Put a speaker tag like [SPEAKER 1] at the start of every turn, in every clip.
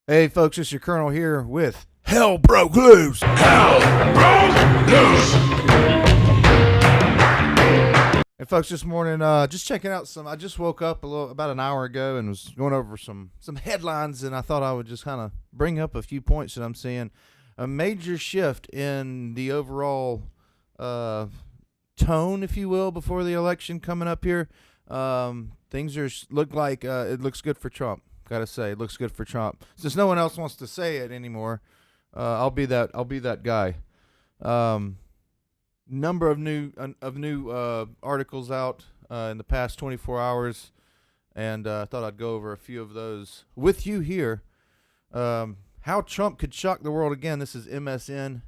[SPEAKER 1] Hey, folks, it's your Colonel here with Hell Broke Loose.
[SPEAKER 2] Hell broke loose.
[SPEAKER 1] Hey, folks, this morning, just checking out some. I just woke up about an hour ago and was going over some headlines, and I thought I would just kind of bring up a few points that I'm seeing. A major shift in the overall tone, if you will, before the election coming up here. Things look like it looks good for Trump. Gotta say, it looks good for Trump. Since no one else wants to say it anymore, I'll be that guy. Number of new articles out in the past 24 hours, and I thought I'd go over a few of those with you here. How Trump could shock the world again. This is MSN.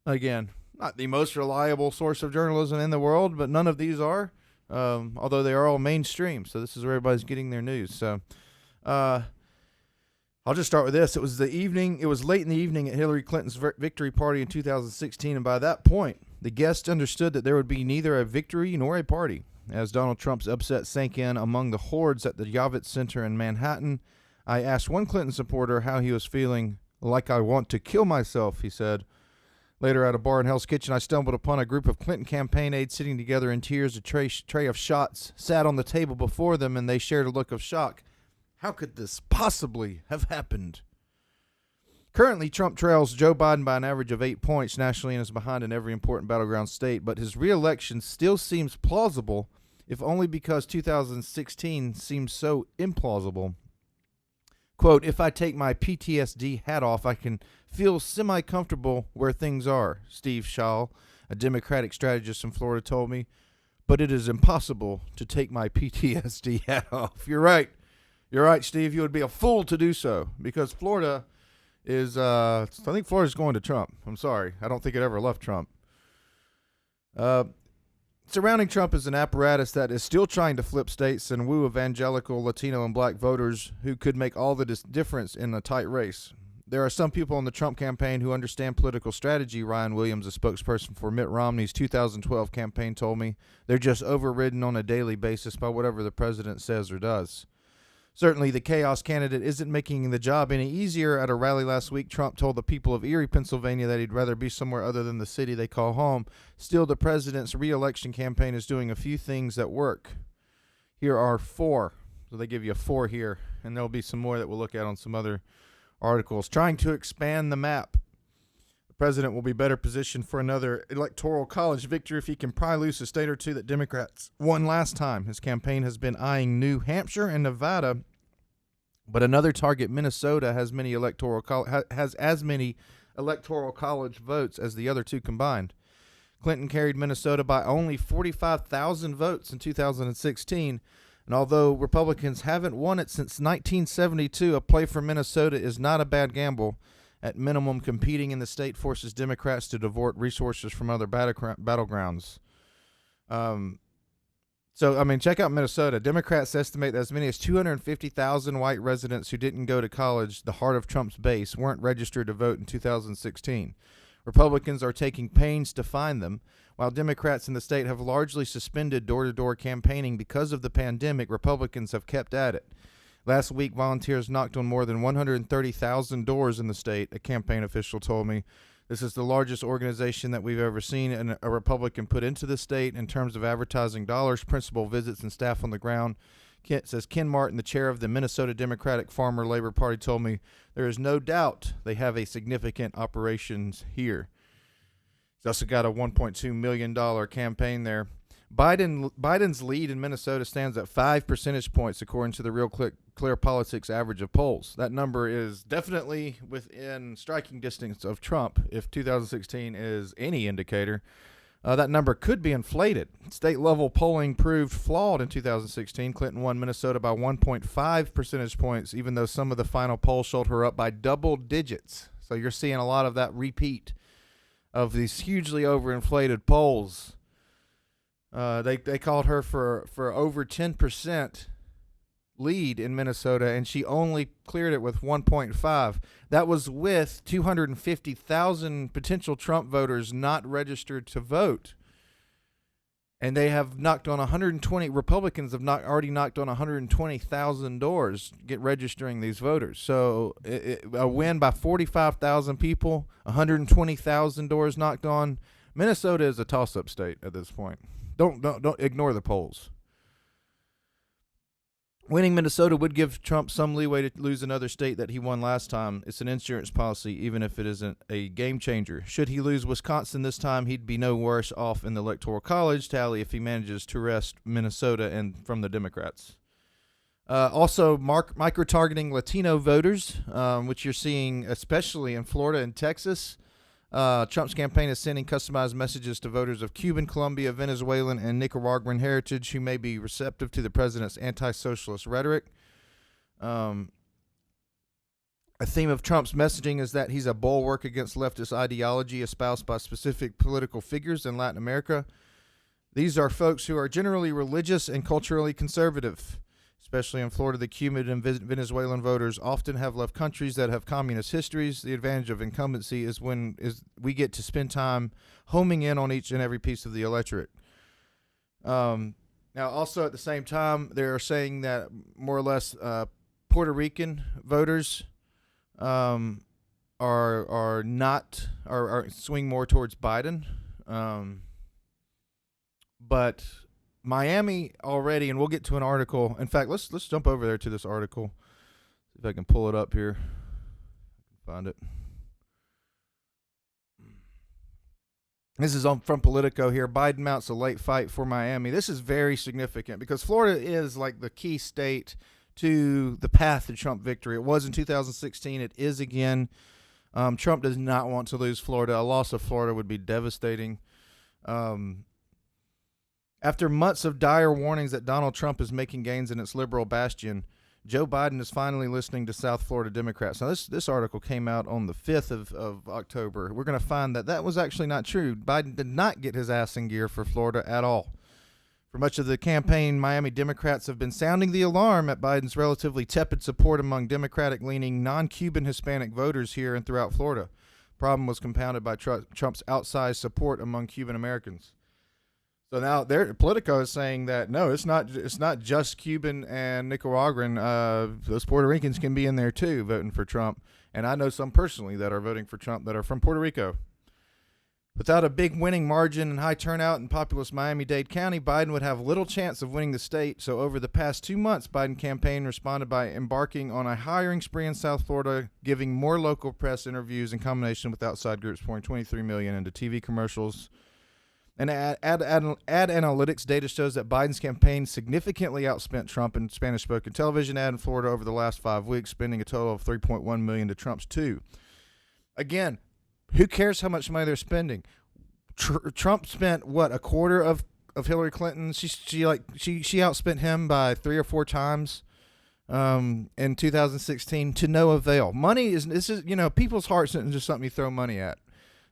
[SPEAKER 1] Again, not the most reliable source of journalism in the world, but none of these are. Although they are all mainstream, so this is where everybody's getting their news. So, I'll just start with this. It was late in the evening at Hillary Clinton's victory party in 2016, and by that point, the guests understood that there would be neither a victory nor a party. As Donald Trump's upset sank in among the hordes at the Javits Center in Manhattan, I asked one Clinton supporter how he was feeling. Like I want to kill myself, he said. Later, at a bar in Hell's Kitchen, I stumbled upon a group of Clinton campaign aides sitting together in tears. A tray of shots sat on the table before them, and they shared a look of shock. How could this possibly have happened? Currently, Trump trails Joe Biden by an average of 8 points nationally and is behind in every important battleground state, but his re-election still seems plausible, if only because 2016 seems so implausible. Quote, if I take my PTSD hat off, I can feel semi-comfortable where things are, Steve Schall, a Democratic strategist in Florida, told me. But it is impossible to take my PTSD hat off. You're right. You're right, Steve. You would be a fool to do so because Florida is, I think Florida's going to Trump. I'm sorry. I don't think it ever left Trump. Surrounding Trump is an apparatus that is still trying to flip states and woo evangelical, Latino, and black voters who could make all the difference in a tight race. There are some people in the Trump campaign who understand political strategy, Ryan Williams, a spokesperson for Mitt Romney's 2012 campaign, told me. They're just overridden on a daily basis by whatever the president says or does. Certainly, the chaos candidate isn't making the job any easier. At a rally last week, Trump told the people of Erie, Pennsylvania that he'd rather be somewhere other than the city they call home. Still, the president's re-election campaign is doing a few things that work. Here are 4. So they give you 4 here, and there'll be some more that we'll look at on some other articles. Trying to expand the map. The president will be better positioned for another electoral college victory if he can pry loose a state or two that Democrats won last time. His campaign has been eyeing New Hampshire and Nevada, but another target, Minnesota, has as many electoral college votes as the other two combined. Clinton carried Minnesota by only 45,000 votes in 2016, and although Republicans haven't won it since 1972, a play for Minnesota is not a bad gamble. At minimum, competing in the state forces Democrats to divert resources from other battlegrounds. Check out Minnesota. Democrats estimate that as many as 250,000 white residents who didn't go to college, the heart of Trump's base, weren't registered to vote in 2016. Republicans are taking pains to find them. While Democrats in the state have largely suspended door-to-door campaigning because of the pandemic, Republicans have kept at it. Last week, volunteers knocked on more than 130,000 doors in the state, a campaign official told me. This is the largest organization that we've ever seen and a Republican put into the state in terms of advertising dollars, principal visits, and staff on the ground. Ken Martin, the chair of the Minnesota Democratic Farmer Labor Party, told me there is no doubt they have a significant operations here. He's also got a $1.2 million campaign there. Biden's lead in Minnesota stands at 5 percentage points, according to the Real Clear Politics average of polls. That number is definitely within striking distance of Trump. If 2016 is any indicator, that number could be inflated. State-level polling proved flawed in 2016. Clinton won Minnesota by 1.5 percentage points, even though some of the final polls showed her up by double digits. So you're seeing a lot of that repeat of these hugely overinflated polls. They called her for over 10% lead in Minnesota, and she only cleared it with 1.5. That was with 250,000 potential Trump voters not registered to vote. And they have knocked on 120. Republicans have already knocked on 120,000 doors registering these voters. So a win by 45,000 people, 120,000 doors knocked on. Minnesota is a toss-up state at this point. Don't ignore the polls. Winning Minnesota would give Trump some leeway to lose another state that he won last time. It's an insurance policy, even if it isn't a game changer. Should he lose Wisconsin this time, he'd be no worse off in the Electoral College tally if he manages to wrest Minnesota and from the Democrats. Also, micro-targeting Latino voters, which you're seeing especially in Florida and Texas. Trump's campaign is sending customized messages to voters of Cuban, Colombia, Venezuelan, and Nicaraguan heritage who may be receptive to the president's anti-socialist rhetoric. A theme of Trump's messaging is that he's a bulwark against leftist ideology espoused by specific political figures in Latin America. These are folks who are generally religious and culturally conservative. Especially in Florida, the Cuban and Venezuelan voters often have left countries that have communist histories. The advantage of incumbency is we get to spend time homing in on each and every piece of the electorate. Now, also at the same time, they're saying that more or less Puerto Rican voters are swing more towards Biden, but Miami already, and we'll get to an article. In fact, let's jump over there to this article. See if I can pull it up here. Find it. This is from Politico here. Biden mounts a late fight for Miami. This is very significant because Florida is like the key state to the path to Trump victory. It was in 2016. It is again. Trump does not want to lose Florida. A loss of Florida would be devastating. After months of dire warnings that Donald Trump is making gains in its liberal bastion, Joe Biden is finally listening to South Florida Democrats. Now, this article came out on the 5th of October. We're going to find that was actually not true. Biden did not get his ass in gear for Florida at all. For much of the campaign, Miami Democrats have been sounding the alarm at Biden's relatively tepid support among Democratic-leaning non-Cuban Hispanic voters here and throughout Florida. Problem was compounded by Trump's outsized support among Cuban Americans. So now Politico is saying that no, it's not just Cuban and Nicaraguan. Those Puerto Ricans can be in there too, voting for Trump. And I know some personally that are voting for Trump that are from Puerto Rico. Without a big winning margin and high turnout in populous Miami-Dade County, Biden would have little chance of winning the state. So over the past 2 months, Biden campaign responded by embarking on a hiring spree in South Florida, giving more local press interviews in combination with outside groups, pouring $23 million into TV commercials. And ad analytics data shows that Biden's campaign significantly outspent Trump in Spanish-spoken television ad in Florida over the last 5 weeks, spending a total of $3.1 million to Trump's $2 million. Again, who cares how much money they're spending? Trump spent what, a quarter of Hillary Clinton? She outspent him by 3 or 4 times in 2016 to no avail. Money is people's hearts isn't just something you throw money at.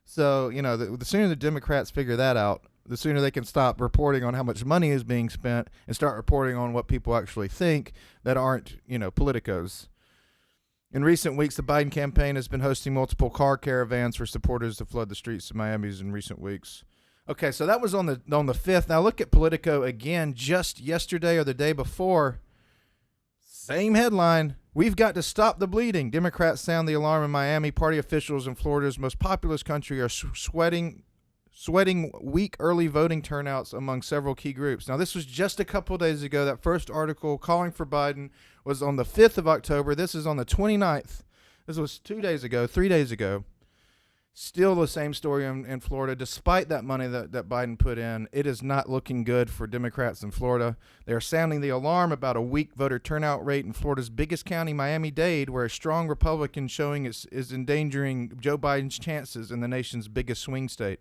[SPEAKER 1] So, the sooner the Democrats figure that out, the sooner they can stop reporting on how much money is being spent and start reporting on what people actually think that aren't, politicos. In recent weeks, the Biden campaign has been hosting multiple car caravans for supporters to flood the streets of Miami's in recent weeks. Okay, so that was on the 5th. Now look at Politico again just yesterday or the day before. Same headline. We've got to stop the bleeding. Democrats sound the alarm in Miami. Party officials in Florida's most populous country are sweating weak early voting turnouts among several key groups. Now, this was just a couple days ago. That first article calling for Biden was on the 5th of October. This is on the 29th. This was 3 days ago. Still the same story in Florida. Despite that money that Biden put in, it is not looking good for Democrats in Florida. They are sounding the alarm about a weak voter turnout rate in Florida's biggest county, Miami-Dade, where a strong Republican showing is endangering Joe Biden's chances in the nation's biggest swing state.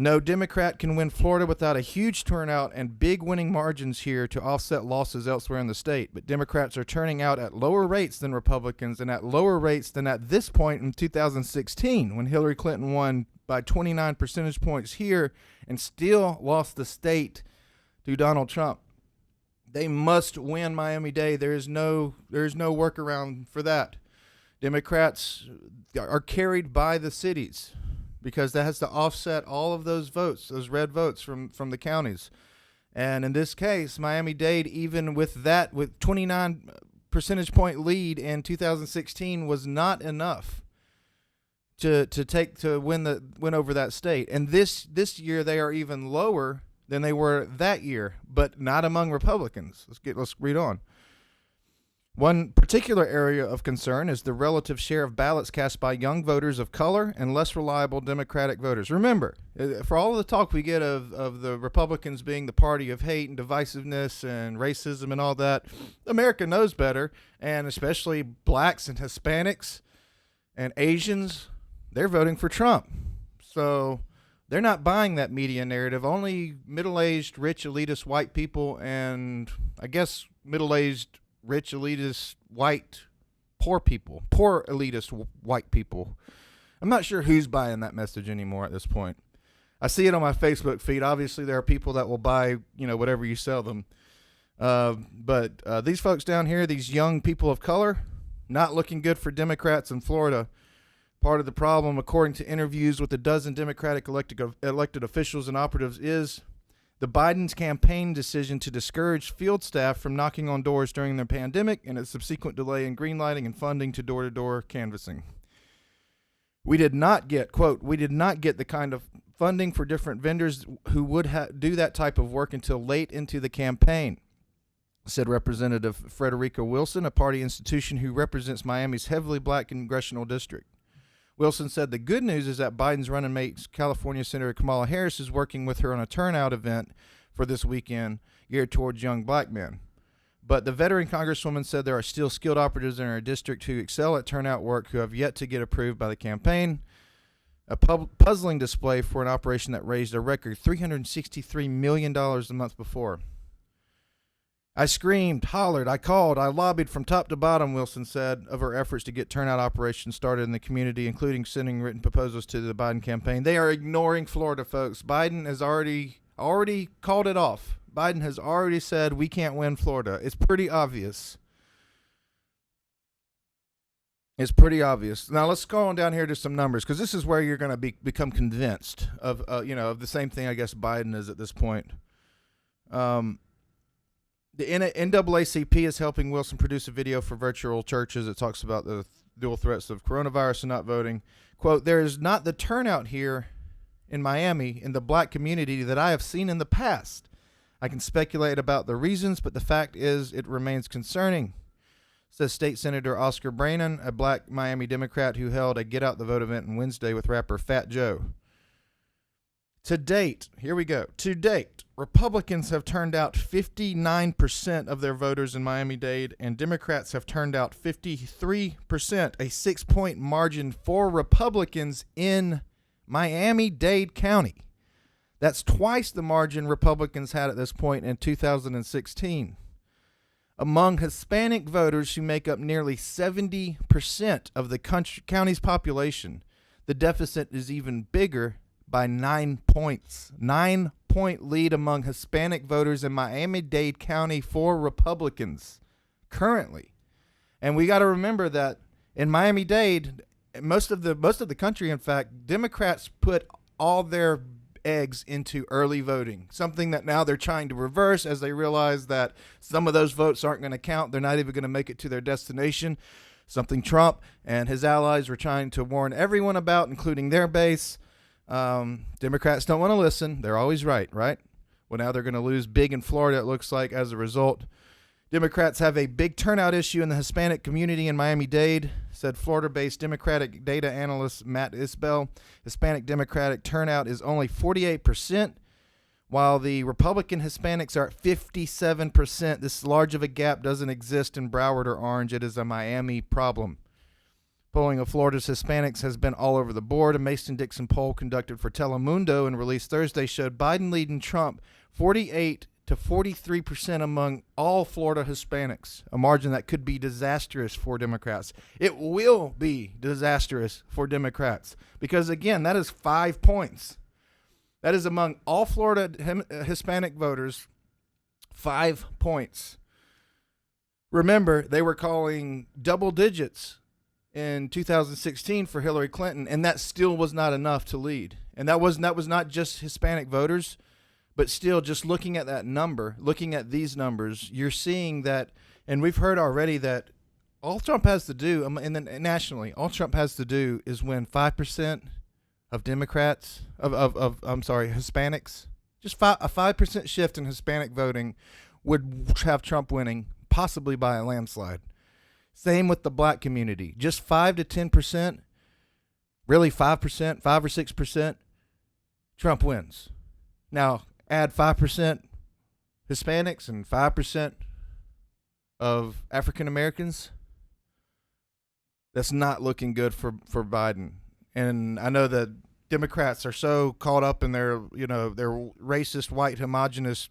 [SPEAKER 1] No Democrat can win Florida without a huge turnout and big winning margins here to offset losses elsewhere in the state. But Democrats are turning out at lower rates than Republicans and at lower rates than at this point in 2016 when Hillary Clinton won by 29 percentage points here and still lost the state to Donald Trump. They must win Miami-Dade. There is no workaround for that. Democrats are carried by the cities. because that has to offset all of those votes, those red votes from the counties. And in this case, Miami-Dade, even with 29 percentage point lead in 2016, was not enough to win over that state. And this year they are even lower than they were that year, but not among Republicans. Let's read on. One particular area of concern is the relative share of ballots cast by young voters of color and less reliable Democratic voters. Remember, for all of the talk we get of the Republicans being the party of hate and divisiveness and racism and all that, America knows better, and especially blacks and Hispanics and Asians, they're voting for Trump. So they're not buying that media narrative. Only middle-aged, rich, elitist white people and, I guess, middle-aged, rich, elitist, white, poor people, poor, elitist, white people. I'm not sure who's buying that message anymore at this point. I see it on my Facebook feed. Obviously, there are people that will buy, whatever you sell them. But these folks down here, these young people of color, not looking good for Democrats in Florida. Part of the problem, according to interviews with a dozen Democratic elected officials and operatives, is the Biden's campaign decision to discourage field staff from knocking on doors during the pandemic and its subsequent delay in greenlighting and funding to door-to-door canvassing. We did not get the kind of funding for different vendors who would do that type of work until late into the campaign, said Representative Frederica Wilson, a party institution who represents Miami's heavily black congressional district. Wilson said the good news is that Biden's running mate, California Senator Kamala Harris, is working with her on a turnout event for this weekend geared towards young black men. But the veteran congresswoman said there are still skilled operatives in her district who excel at turnout work who have yet to get approved by the campaign. A puzzling display for an operation that raised a record $363 million the month before. I screamed, hollered, I called, I lobbied from top to bottom, Wilson said, of her efforts to get turnout operations started in the community, including sending written proposals to the Biden campaign. They are ignoring Florida, folks. Biden has already called it off. Biden has already said we can't win Florida. It's pretty obvious. It's pretty obvious. Now let's go on down here to some numbers, because this is where you're going to become convinced of the same thing I guess Biden is at this point. The NAACP is helping Wilson produce a video for virtual churches that talks about the dual threats of coronavirus and not voting. Quote, there is not the turnout here in Miami in the black community that I have seen in the past. I can speculate about the reasons, but the fact is it remains concerning, says State Senator Oscar Brannon, a black Miami Democrat who held a Get Out the Vote event on Wednesday with rapper Fat Joe. To date, here we go. To date, Republicans have turned out 59% of their voters in Miami-Dade, and Democrats have turned out 53%, a 6-point margin for Republicans in Miami-Dade County. That's twice the margin Republicans had at this point in 2016. Among Hispanic voters who make up nearly 70% of the county's population, the deficit is even bigger by 9 points. 9-point lead among Hispanic voters in Miami-Dade County for Republicans currently. And we got to remember that in Miami-Dade, most of the country, in fact, Democrats put all their eggs into early voting, something that now they're trying to reverse as they realize that some of those votes aren't going to count. They're not even going to make it to their destination, something Trump and his allies were trying to warn everyone about, including their base. Democrats don't want to listen. They're always right? Well, now they're going to lose big in Florida, it looks like, as a result. Democrats have a big turnout issue in the Hispanic community in Miami-Dade, said Florida-based Democratic data analyst Matt Isbell. Hispanic Democratic turnout is only 48%, while the Republican Hispanics are at 57%. This large of a gap doesn't exist in Broward or Orange. It is a Miami problem. Polling of Florida's Hispanics has been all over the board. A Mason-Dixon poll conducted for Telemundo and released Thursday showed Biden leading Trump 48 to 43% among all Florida Hispanics, a margin that could be disastrous for Democrats. It will be disastrous for Democrats because, again, that is 5 points. That is among all Florida Hispanic voters, 5 points. Remember, they were calling double digits in 2016 for Hillary Clinton, and that still was not enough to lead. And that was not just Hispanic voters, but still just looking at that number, looking at these numbers, you're seeing that, and we've heard already that all Trump has to do, and then nationally, all Trump has to do is win 5% of Democrats, Hispanics. Just a 5% shift in Hispanic voting would have Trump winning, possibly by a landslide. Same with the black community. Just 5 to 10%, really 5%, 5 or 6%, Trump wins. Now, add 5% Hispanics and 5% of African Americans. That's not looking good for Biden. And I know that Democrats are so caught up in their racist, white, homogenous,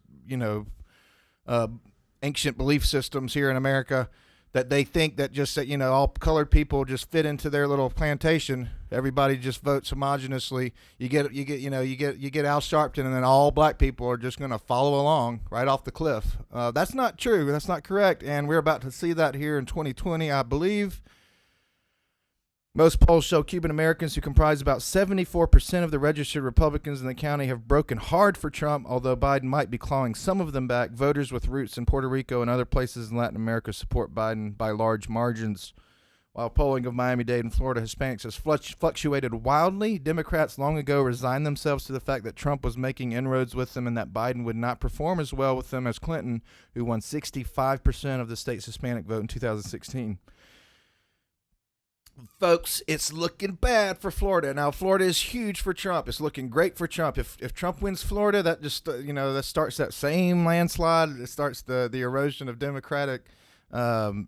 [SPEAKER 1] ancient belief systems here in America that they think that just all colored people just fit into their little plantation. Everybody just votes homogenously. You get Al Sharpton, and then all black people are just going to follow along right off the cliff. That's not true. That's not correct. And we're about to see that here in 2020, I believe. Most polls show Cuban Americans, who comprise about 74% of the registered Republicans in the county, have broken hard for Trump, although Biden might be clawing some of them back. Voters with roots in Puerto Rico and other places in Latin America support Biden by large margins. While polling of Miami-Dade and Florida Hispanics has fluctuated wildly, Democrats long ago resigned themselves to the fact that Trump was making inroads with them and that Biden would not perform as well with them as Clinton, who won 65% of the state's Hispanic vote in 2016. Folks, it's looking bad for Florida. Now, Florida is huge for Trump. It's looking great for Trump. If Trump wins Florida, that just, that starts that same landslide. It starts the erosion of Democratic I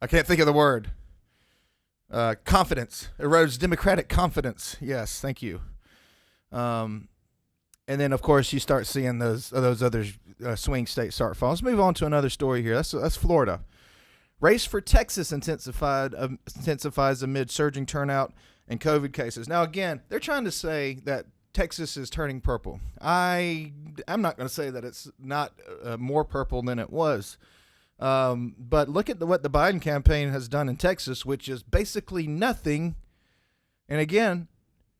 [SPEAKER 1] can't think of the word. Confidence. Erodes Democratic confidence. Yes, thank you. And then, of course, you start seeing those other swing states start falling. Let's move on to another story here. That's Florida. Race for Texas intensifies amid surging turnout and COVID cases. Now, again, they're trying to say that Texas is turning purple. I'm not going to say that it's not more purple than it was. But look at what the Biden campaign has done in Texas, which is basically nothing. And again,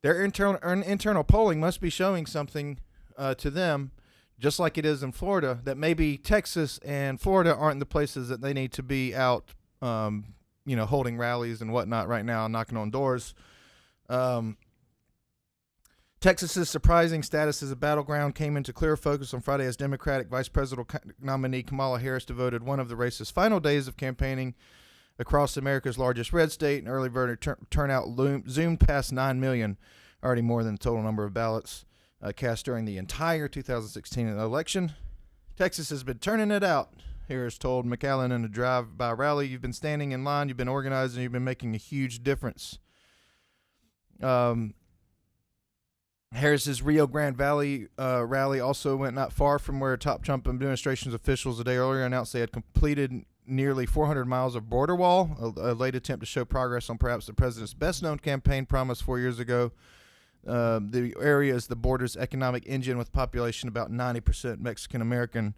[SPEAKER 1] their internal polling must be showing something to them, just like it is in Florida, that maybe Texas and Florida aren't the places that they need to be out, holding rallies and whatnot right now, knocking on doors. Texas's surprising status as a battleground came into clear focus on Friday as Democratic Vice Presidential nominee Kamala Harris devoted one of the race's final days of campaigning across America's largest red state. An early voter turnout zoomed past 9 million, already more than the total number of ballots cast during the entire 2016 election. Texas has been turning it out, Harris told McAllen in a drive-by rally. You've been standing in line, you've been organizing, you've been making a huge difference. Harris's Rio Grande Valley rally also went not far from where top Trump administration's officials a day earlier announced they had completed nearly 400 miles of border wall, a late attempt to show progress on perhaps the president's best-known campaign promise 4 years ago. The area is the border's economic engine with a population about 90% Mexican-American.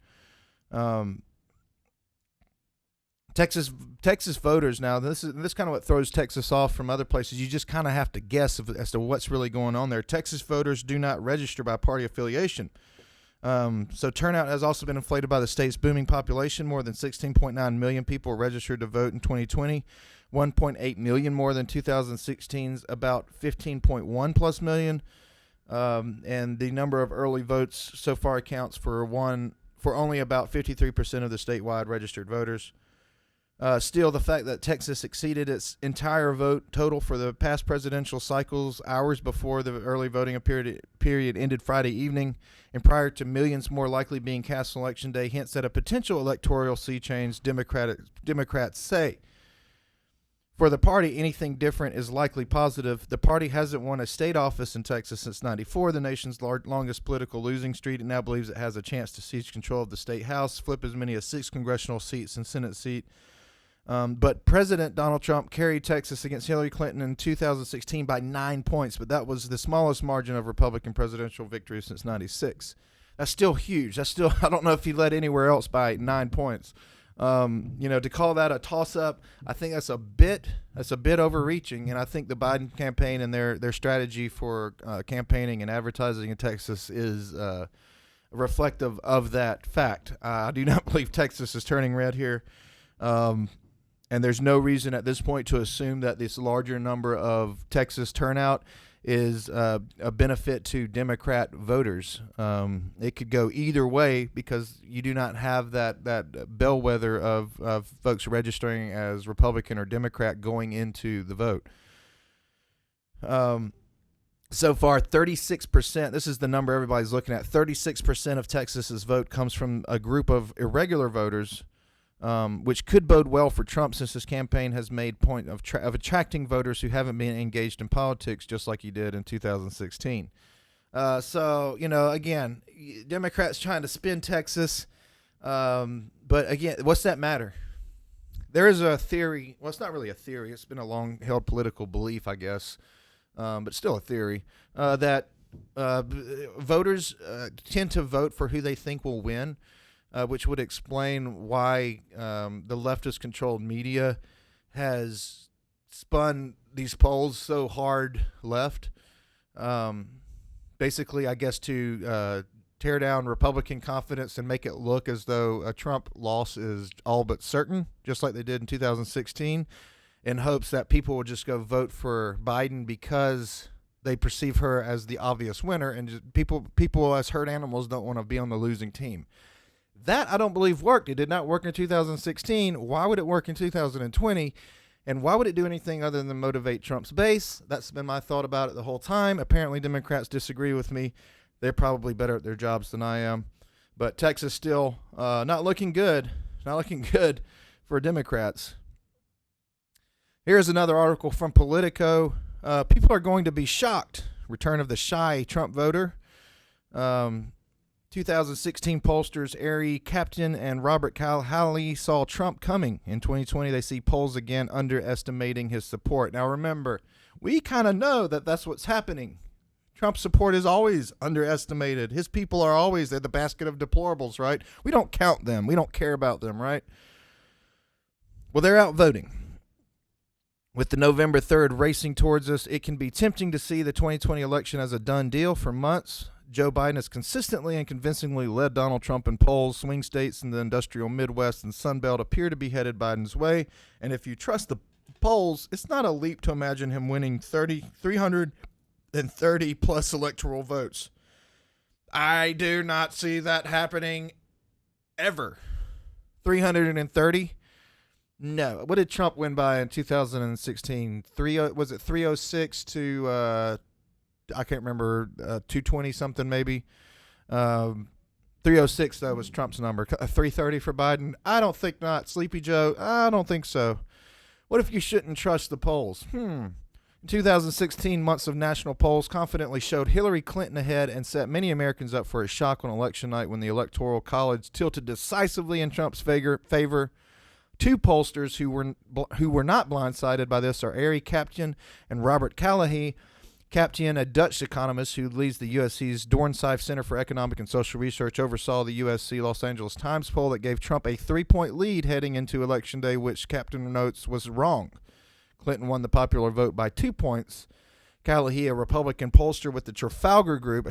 [SPEAKER 1] Texas voters now, this kind of what throws Texas off from other places. You just kind of have to guess as to what's really going on there. Texas voters do not register by party affiliation. So turnout has also been inflated by the state's booming population. More than 16.9 million people registered to vote in 2020, 1.8 million more than 2016's about 15.1 plus million. And the number of early votes so far accounts for only about 53% of the statewide registered voters. Still, the fact that Texas exceeded its entire vote total for the past presidential cycles hours before the early voting period ended Friday evening and prior to millions more likely being cast on Election Day hints at a potential electoral sea change, Democrats say. For the party, anything different is likely positive. The party hasn't won a state office in Texas since 1994, the nation's longest political losing streak. It now believes it has a chance to seize control of the state house, flip as many as 6 congressional seats and Senate seat. But President Donald Trump carried Texas against Hillary Clinton in 2016 by 9 points, but that was the smallest margin of Republican presidential victory since 96. That's still huge. I don't know if he led anywhere else by 9 points. To call that a toss-up, I think that's a bit overreaching, and I think the Biden campaign and their strategy for campaigning and advertising in Texas is reflective of that fact. I do not believe Texas is turning red here, and there's no reason at this point to assume that this larger number of Texas turnout is a benefit to Democrat voters. It could go either way because you do not have that bellwether of folks registering as Republican or Democrat going into the vote. So far, 36%, this is the number everybody's looking at, 36% of Texas's vote comes from a group of irregular voters, which could bode well for Trump since his campaign has made point of attracting voters who haven't been engaged in politics just like he did in 2016. Again, Democrats trying to spin Texas, but again, what's that matter? There is a theory, well, it's not really a theory, it's been a long-held political belief, I guess, but still a theory, that voters tend to vote for who they think will win, which would explain why the leftist-controlled media has spun these polls so hard left. Basically, I guess to tear down Republican confidence and make it look as though a Trump loss is all but certain, just like they did in 2016, in hopes that people will just go vote for Biden because they perceive her as the obvious winner, and just people as herd animals don't want to be on the losing team. That, I don't believe, worked. It did not work in 2016. Why would it work in 2020? And why would it do anything other than motivate Trump's base? That's been my thought about it the whole time. Apparently, Democrats disagree with me. They're probably better at their jobs than I am. But Texas still not looking good. Not looking good for Democrats. Here's another article from Politico. People are going to be shocked. Return of the shy Trump voter. 2016 pollsters Ari Kaplan and Robert Callahan saw Trump coming. In 2020, they see polls again underestimating his support. Now, remember, we kind of know that that's what's happening. Trump's support is always underestimated. His people are always, they're the basket of deplorables, right? We don't count them. We don't care about them, right? Well, they're out voting. With the November 3rd racing towards us, it can be tempting to see the 2020 election as a done deal. For months, Joe Biden has consistently and convincingly led Donald Trump in polls. Swing states in the industrial Midwest and Sun Belt appear to be headed Biden's way. And if you trust the polls, it's not a leap to imagine him winning 330 plus electoral votes. I do not see that happening ever. 330? No. What did Trump win by in 2016? Was it 306 to I can't remember, 220 something maybe. 306 though was Trump's number. 330 for Biden? I don't think not. Sleepy Joe? I don't think so. What if you shouldn't trust the polls? In 2016, months of national polls confidently showed Hillary Clinton ahead and set many Americans up for a shock on election night when the Electoral College tilted decisively in Trump's favor. Two pollsters who were not blindsided by this are Ari Kaplan and Robert Callahan. Kaplan, a Dutch economist who leads the USC's Dornsife Center for Economic and Social Research, oversaw the USC Los Angeles Times poll that gave Trump a 3-point lead heading into Election Day, which Kaplan notes was wrong. Clinton won the popular vote by 2 points. Callahan, a Republican pollster with the Trafalgar Group,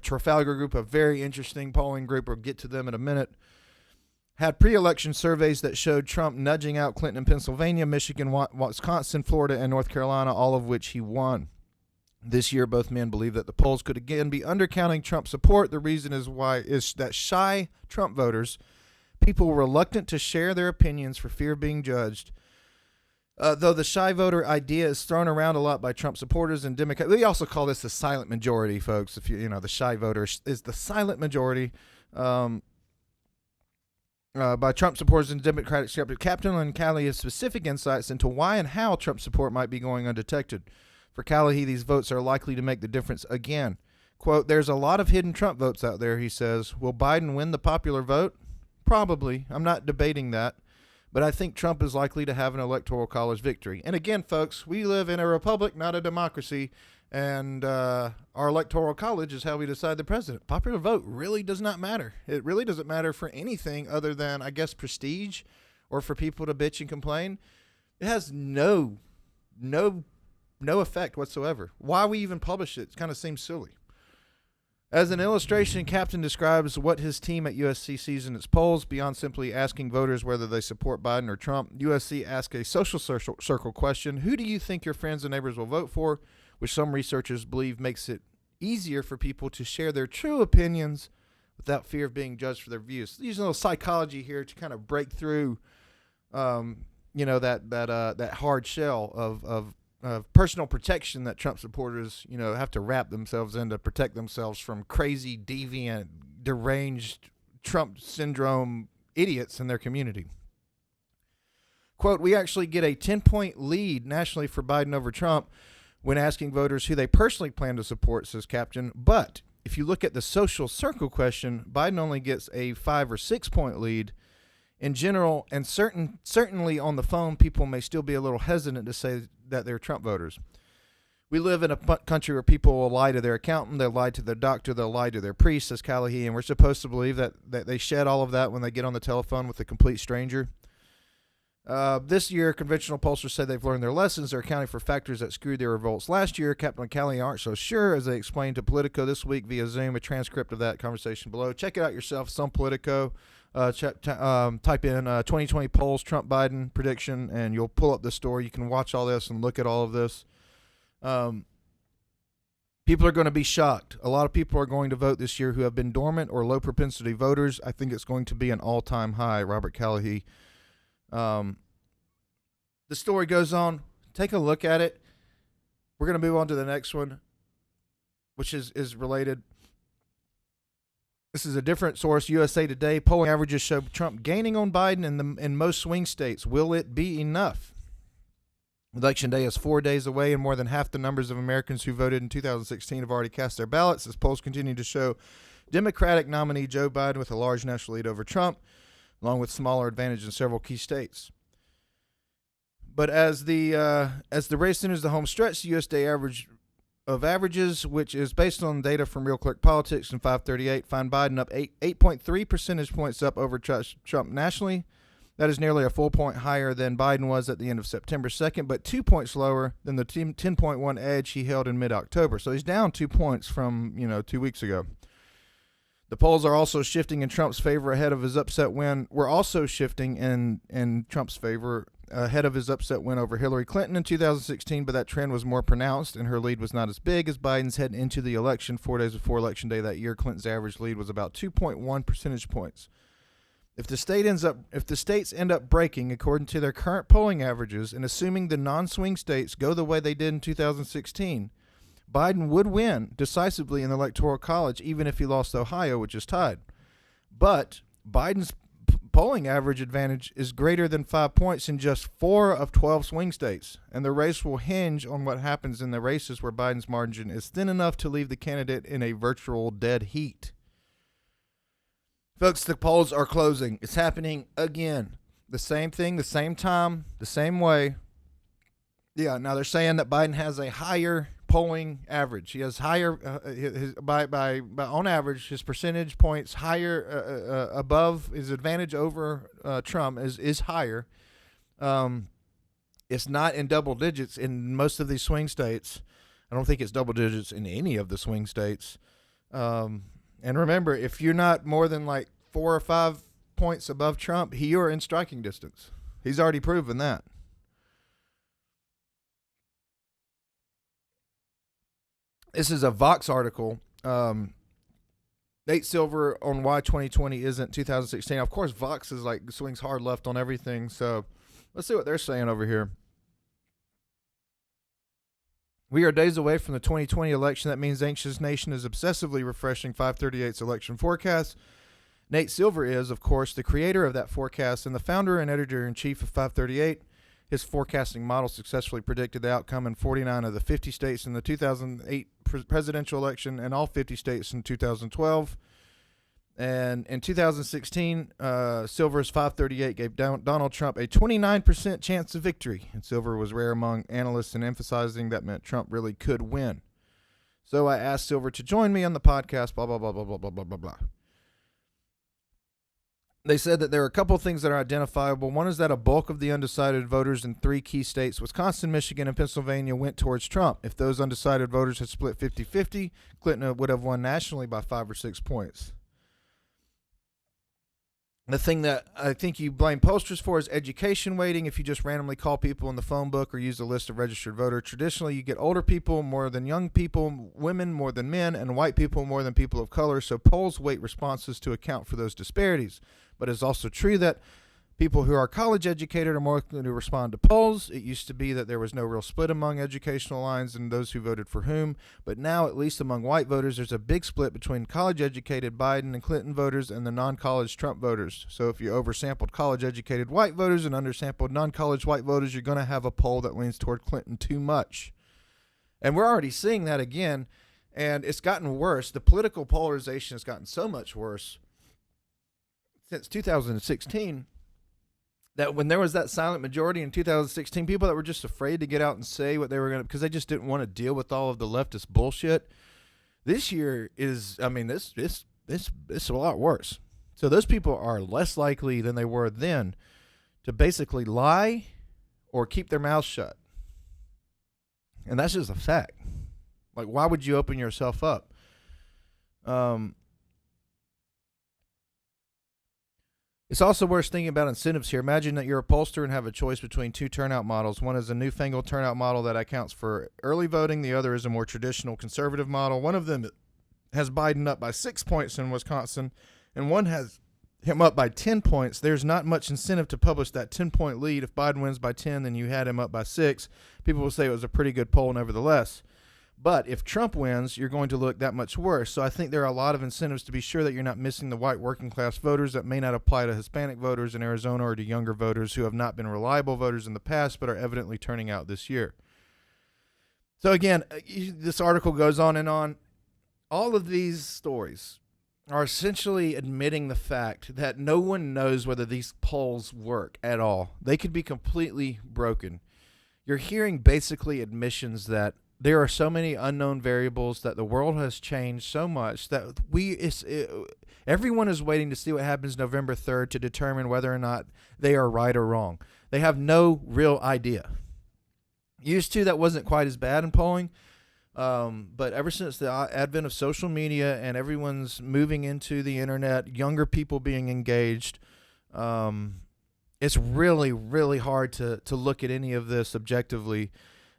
[SPEAKER 1] a very interesting polling group, we'll get to them in a minute, had pre-election surveys that showed Trump nudging out Clinton in Pennsylvania, Michigan, Wisconsin, Florida, and North Carolina, all of which he won. This year, both men believe that the polls could again be undercounting Trump's support. The reason is that shy Trump voters, people reluctant to share their opinions for fear of being judged. Though the shy voter idea is thrown around a lot by Trump supporters and Democrats. We also call this the silent majority, folks. If you know, the shy voter is the silent majority. By Trump supporters and Democratic skeptics. Kaplan and Callahan have specific insights into why and how Trump support might be going undetected. For Callahan, these votes are likely to make the difference again. Quote, there's a lot of hidden Trump votes out there, he says. Will Biden win the popular vote? Probably. I'm not debating that. But I think Trump is likely to have an electoral college victory. And again, folks, we live in a republic, not a democracy. And our electoral college is how we decide the president. Popular vote really does not matter. It really doesn't matter for anything other than, I guess, prestige or for people to bitch and complain, it has no effect whatsoever. Why we even publish it kind of seems silly. As an illustration, Captain describes what his team at USC sees in its polls. Beyond simply asking voters whether they support Biden or Trump, USC asks a social circle question: who do you think your friends and neighbors will vote for? Which some researchers believe makes it easier for people to share their true opinions without fear of being judged for their views. Using a little psychology here to kind of break through, that hard shell of personal protection that Trump supporters, have to wrap themselves in to protect themselves from crazy, deviant, deranged Trump syndrome idiots in their community. Quote, we actually get a 10-point lead nationally for Biden over Trump when asking voters who they personally plan to support, says Captain. But if you look at the social circle question, Biden only gets a 5 or 6 point lead. In general, and certainly on the phone, people may still be a little hesitant to say that they're Trump voters. We live in a country where people will lie to their accountant, they'll lie to their doctor, they'll lie to their priest, says Callahy, and we're supposed to believe that they shed all of that when they get on the telephone with a complete stranger. This year, conventional pollsters said they've learned their lessons. They're accounting for factors that screwed their results last year. Captain and Callahy aren't so sure, as they explained to Politico this week via Zoom. A transcript of that conversation below. Check it out yourself. It's on Politico. Type in 2020 polls, Trump Biden prediction, and you'll pull up the story. You can watch all this and look at all of this. People are going to be shocked. A lot of people are going to vote this year who have been dormant or low propensity voters. I think it's going to be an all-time high, Robert Callahy. The story goes on. Take a look at it. We're going to move on to the next one, which is related. This is a different source, USA Today. Polling averages show Trump gaining on Biden in most swing states. Will it be enough? Election day is 4 days away, and more than half the numbers of Americans who voted in 2016 have already cast their ballots, as polls continue to show Democratic nominee Joe Biden with a large national lead over Trump, along with smaller advantage in several key states. But as the race enters the home stretch, the U.S. Day average of averages, which is based on data from Real Clear Politics and 538, find Biden up 8.3 percentage points up over Trump nationally. That is nearly a full point higher than Biden was at the end of September 2nd, but 2 points lower than the 10.1 edge he held in mid-October. So he's down 2 points from 2 weeks ago. The polls are also shifting in Trump's favor ahead of his upset win. We're also shifting in Trump's favor ahead of his upset win over Hillary Clinton in 2016, but that trend was more pronounced and her lead was not as big as Biden's heading into the election. 4 days before Election Day that year, Clinton's average lead was about 2.1 percentage points. If the states end up breaking according to their current polling averages, and assuming the non-swing states go the way they did in 2016, Biden would win decisively in the Electoral College, even if he lost Ohio, which is tied. But Biden's polling average advantage is greater than 5 points in just 4 of 12 swing states, and the race will hinge on what happens in the races where Biden's margin is thin enough to leave the candidate in a virtual dead heat. Folks, the polls are closing. It's happening again. The same thing, the same time, the same way. Yeah, now they're saying that Biden has a higher polling average. He has higher, on average, his percentage points higher above his advantage over Trump is higher. It's not in double digits in most of these swing states. I don't think it's double digits in any of the swing states. And remember, if you're not more than like 4 or 5 points above Trump, you're in striking distance. He's already proven that. This is a Vox article. Nate Silver on why 2020 isn't 2016. Of course, Vox is like swings hard left on everything. So let's see what they're saying over here. We are days away from the 2020 election. That means Anxious Nation is obsessively refreshing 538's election forecast. Nate Silver is, of course, the creator of that forecast and the founder and editor-in-chief of 538. His forecasting model successfully predicted the outcome in 49 of the 50 states in the 2008 presidential election and all 50 states in 2012. And in 2016, Silver's 538 gave Donald Trump a 29% chance of victory. And Silver was rare among analysts in emphasizing that meant Trump really could win. So I asked Silver to join me on the podcast, blah, blah, blah, blah, blah, blah, blah, blah, blah. They said that there are a couple of things that are identifiable. One is that a bulk of the undecided voters in 3 key states, Wisconsin, Michigan, and Pennsylvania, went towards Trump. If those undecided voters had split 50-50, Clinton would have won nationally by 5 or 6 points. The thing that I think you blame pollsters for is education weighting. If you just randomly call people in the phone book or use a list of registered voters, traditionally you get older people more than young people, women more than men, and white people more than people of color. So polls weight responses to account for those disparities. But it's also true that people who are college educated are more likely to respond to polls. It used to be that there was no real split among educational lines and those who voted for whom. But now, at least among white voters, there's a big split between college educated Biden and Clinton voters and the non-college Trump voters. So if you oversampled college educated white voters and undersampled non-college white voters, you're going to have a poll that leans toward Clinton too much. And we're already seeing that again. And it's gotten worse. The political polarization has gotten so much worse since 2016. That when there was that silent majority in 2016, people that were just afraid to get out and say what they were going to, because they just didn't want to deal with all of the leftist bullshit. This year is, I mean, this a lot worse. So those people are less likely than they were then to basically lie or keep their mouths shut. And that's just a fact. Like, why would you open yourself up? It's also worth thinking about incentives here. Imagine that you're a pollster and have a choice between 2 turnout models. One is a newfangled turnout model that accounts for early voting. The other is a more traditional conservative model. One of them has Biden up by 6 points in Wisconsin, and one has him up by 10 points. There's not much incentive to publish that 10-point lead. If Biden wins by 10, then you had him up by 6. People will say it was a pretty good poll nevertheless. But if Trump wins, you're going to look that much worse. So I think there are a lot of incentives to be sure that you're not missing the white working class voters that may not apply to Hispanic voters in Arizona or to younger voters who have not been reliable voters in the past but are evidently turning out this year. So again, this article goes on and on. All of these stories are essentially admitting the fact that no one knows whether these polls work at all. They could be completely broken. You're hearing basically admissions that there are so many unknown variables, that the world has changed so much that everyone is waiting to see what happens November 3rd to determine whether or not they are right or wrong. They have no real idea. Used to, that wasn't quite as bad in polling, but ever since the advent of social media and everyone's moving into the internet, younger people being engaged, it's really, really hard to look at any of this objectively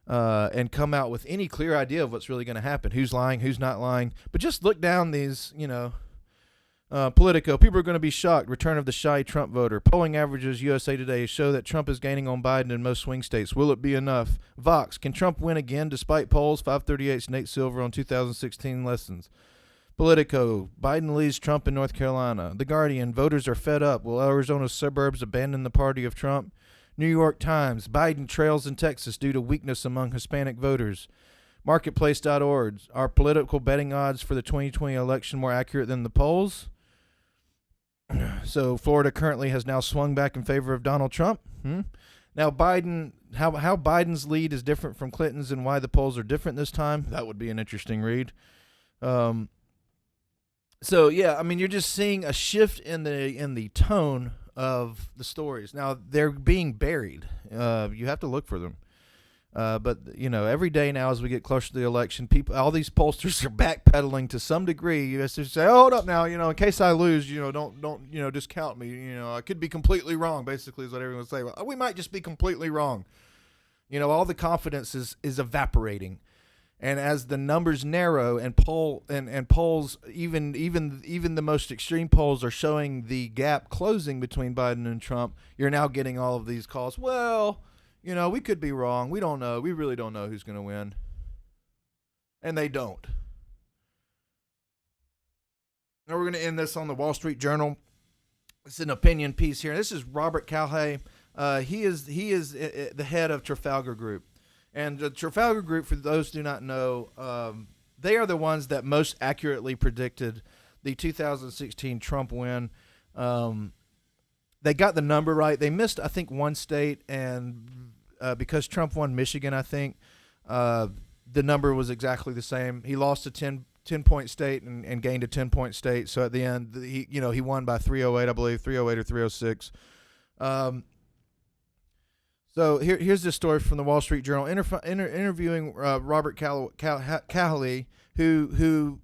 [SPEAKER 1] and come out with any clear idea of what's really going to happen. Who's lying, who's not lying. But just look down these, Politico. People are going to be shocked. Return of the shy Trump voter. Polling averages USA Today show that Trump is gaining on Biden in most swing states. Will it be enough? Vox. Can Trump win again despite polls? 538's Nate Silver on 2016 lessons. Politico. Biden leads Trump in North Carolina. The Guardian. Voters are fed up. Will Arizona's suburbs abandon the party of Trump? New York Times. Biden trails in Texas due to weakness among Hispanic voters. Marketplace.org. Are political betting odds for the 2020 election more accurate than the polls? So Florida currently has now swung back in favor of Donald Trump. Now Biden, how Biden's lead is different from Clinton's and why the polls are different this time. That would be an interesting read. So yeah, I mean, you're just seeing a shift in the tone of the stories. Now they're being buried. You have to look for them. But every day now, as we get closer to the election, all these pollsters are backpedaling to some degree. You have to say, oh, hold up now, in case I lose, don't discount me. I could be completely wrong, basically is what everyone would say. Well, we might just be completely wrong. All the confidence is evaporating. And as the numbers narrow and polls, even the most extreme polls are showing the gap closing between Biden and Trump, you're now getting all of these calls. Well, we could be wrong. We don't know. We really don't know who's going to win. And they don't. Now we're going to end this on the Wall Street Journal. It's an opinion piece here. This is Robert Calhay. He is the head of Trafalgar Group. And the Trafalgar Group, for those who do not know, they are the ones that most accurately predicted the 2016 Trump win. They got the number right. They missed, I think, one state, and because Trump won Michigan, I think, the number was exactly the same. He lost to 10-point state and gained a 10-point state. So at the end, he won by 308, I believe, 308 or 306. So here's this story from the Wall Street Journal interviewing Robert Cahaly, who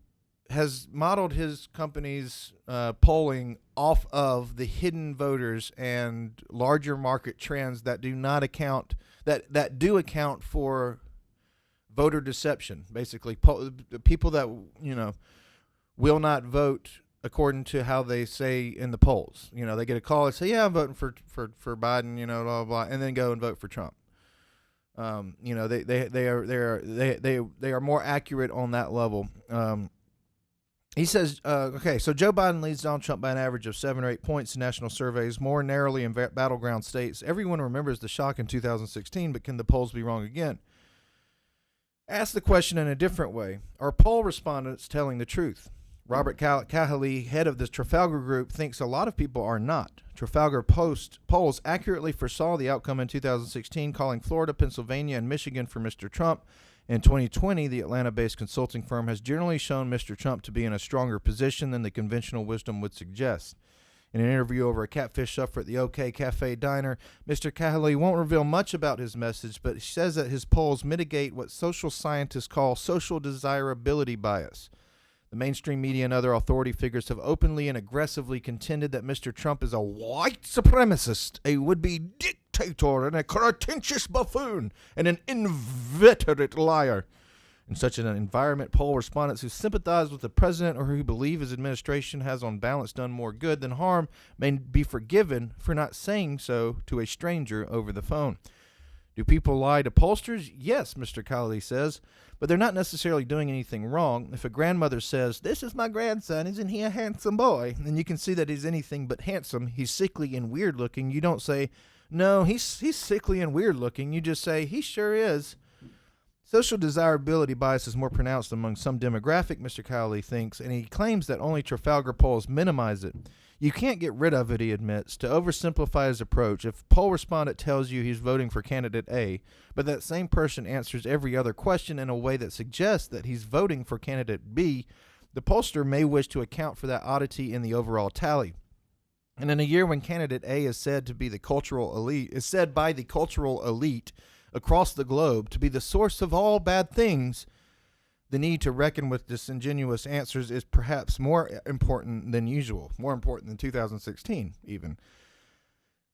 [SPEAKER 1] has modeled his company's polling off of the hidden voters and larger market trends that do not account that do account for voter deception. Basically, people that will not vote according to how they say in the polls. They get a call and say, "Yeah, I'm voting for Biden," blah blah blah, and then go and vote for Trump. They are more accurate on that level. He says, okay, so Joe Biden leads Donald Trump by an average of 7 or 8 points in national surveys, more narrowly in battleground states. Everyone remembers the shock in 2016, but can the polls be wrong again? Ask the question in a different way. Are poll respondents telling the truth? Robert Cahaly, head of the Trafalgar Group, thinks a lot of people are not. Trafalgar polls accurately foresaw the outcome in 2016, calling Florida, Pennsylvania, and Michigan for Mr. Trump. In 2020, the Atlanta-based consulting firm has generally shown Mr. Trump to be in a stronger position than the conventional wisdom would suggest. In an interview over a catfish supper at the OK Cafe Diner, Mr. Cahaly won't reveal much about his message, but he says that his polls mitigate what social scientists call social desirability bias. The mainstream media and other authority figures have openly and aggressively contended that Mr. Trump is a white supremacist, a would-be dictator, and a pretentious buffoon, and an inveterate liar. In such an environment, poll respondents who sympathize with the president or who believe his administration has on balance done more good than harm may be forgiven for not saying so to a stranger over the phone. Do people lie to pollsters? Yes, Mr. Cahaly says, but they're not necessarily doing anything wrong. If a grandmother says, "This is my grandson, isn't he a handsome boy?" then you can see that he's anything but handsome. He's sickly and weird looking. You don't say, "No, he's sickly and weird looking." You just say, "He sure is." Social desirability bias is more pronounced among some demographic, Mr. Cahaly thinks, and he claims that only Trafalgar polls minimize it. You can't get rid of it, he admits. To oversimplify his approach, if a poll respondent tells you he's voting for candidate A, but that same person answers every other question in a way that suggests that he's voting for candidate B, the pollster may wish to account for that oddity in the overall tally. And in a year when candidate A is said to be the cultural elite, is said by the cultural elite across the globe to be the source of all bad things, the need to reckon with disingenuous answers is perhaps more important than usual, more important than 2016 even.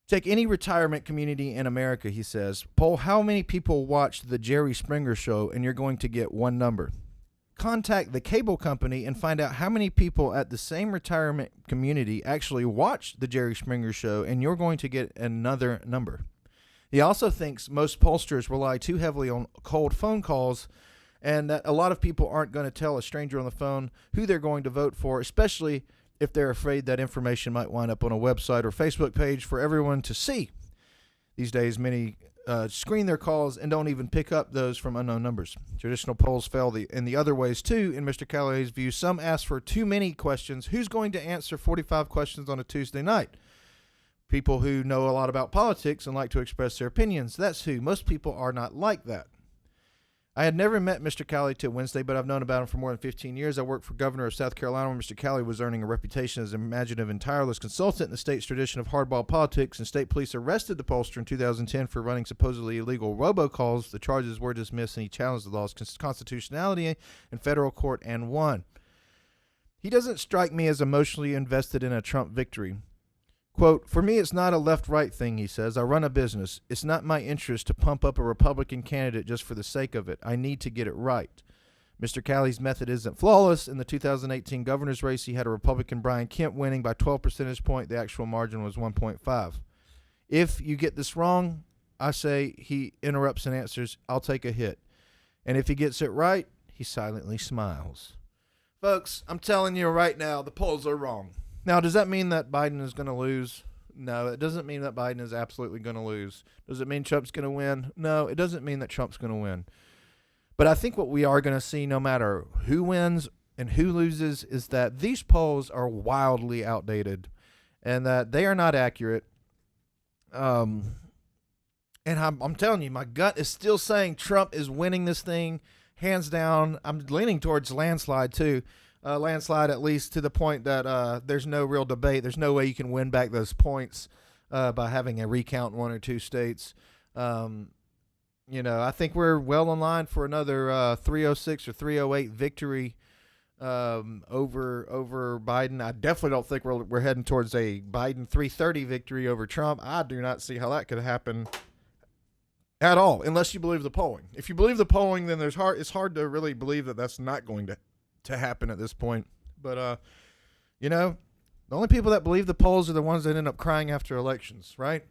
[SPEAKER 1] Take any retirement community in America, he says. Poll how many people watched the Jerry Springer show, and you're going to get one number. Contact the cable company and find out how many people at the same retirement community actually watched the Jerry Springer show, and you're going to get another number. He also thinks most pollsters rely too heavily on cold phone calls, and that a lot of people aren't going to tell a stranger on the phone who they're going to vote for, especially if they're afraid that information might wind up on a website or Facebook page for everyone to see. These days, many screen their calls and don't even pick up those from unknown numbers. Traditional polls fail in the other ways, too, in Mr. Cahaly's view. Some ask for too many questions. Who's going to answer 45 questions on a Tuesday night? People who know a lot about politics and like to express their opinions. That's who. Most people are not like that. I had never met Mr. Cahaly till Wednesday, but I've known about him for more than 15 years. I worked for Governor of South Carolina when Mr. Cahaly was earning a reputation as an imaginative and tireless consultant in the state's tradition of hardball politics, and state police arrested the pollster in 2010 for running supposedly illegal robocalls. The charges were dismissed, and he challenged the law's constitutionality in federal court and won. He doesn't strike me as emotionally invested in a Trump victory. Quote, "For me, it's not a left-right thing," he says. "I run a business. It's not my interest to pump up a Republican candidate just for the sake of it. I need to get it right." Mr. Cahaly's method isn't flawless. In the 2018 governor's race, he had a Republican, Brian Kemp, winning by 12 percentage points. The actual margin was 1.5. If you get this wrong, I say he interrupts and answers, "I'll take a hit." And if he gets it right, he silently smiles. Folks, I'm telling you right now, the polls are wrong. Now, does that mean that Biden is going to lose? No, it doesn't mean that Biden is absolutely going to lose. Does it mean Trump's going to win? No, it doesn't mean that Trump's going to win. But I think what we are going to see, no matter who wins and who loses, is that these polls are wildly outdated and that they are not accurate. And I'm telling you, my gut is still saying Trump is winning this thing hands down, I'm leaning towards landslide too. Landslide, at least to the point that there's no real debate. There's no way you can win back those points by having a recount in one or two states. I think we're well in line for another 306 or 308 victory over Biden. I definitely don't think we're heading towards a Biden 330 victory over Trump. I do not see how that could happen at all, unless you believe the polling. If you believe the polling, then it's hard to really believe that that's not going to happen at this point. But the only people that believe the polls are the ones that end up crying after elections, right?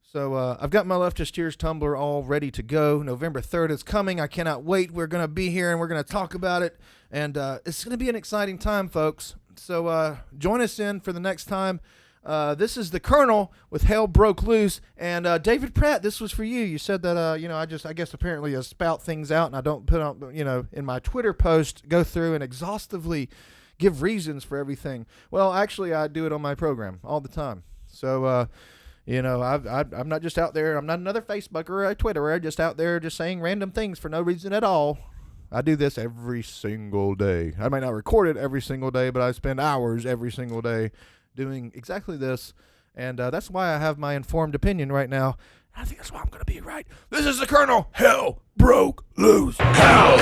[SPEAKER 1] So I've got my Leftist Tears Tumblr all ready to go. November 3rd is coming. I cannot wait. We're going to be here, and we're going to talk about it. And it's going to be an exciting time, folks. So join us in for the next time. This is the Colonel with Hell Broke Loose. And David Pratt, this was for you. You said that, I guess apparently I spout things out, and I don't put on, in my Twitter post, go through and exhaustively give reasons for everything. Well, actually, I do it on my program all the time. So, I'm not just out there. I'm not another Facebooker or a Twitterer, just out there just saying random things for no reason at all. I do this every single day. I might not record it every single day, but I spend hours every single day doing exactly this. And that's why I have my informed opinion right now. I think that's why I'm going to be right. This is the Colonel. Hell broke loose.
[SPEAKER 2] Hell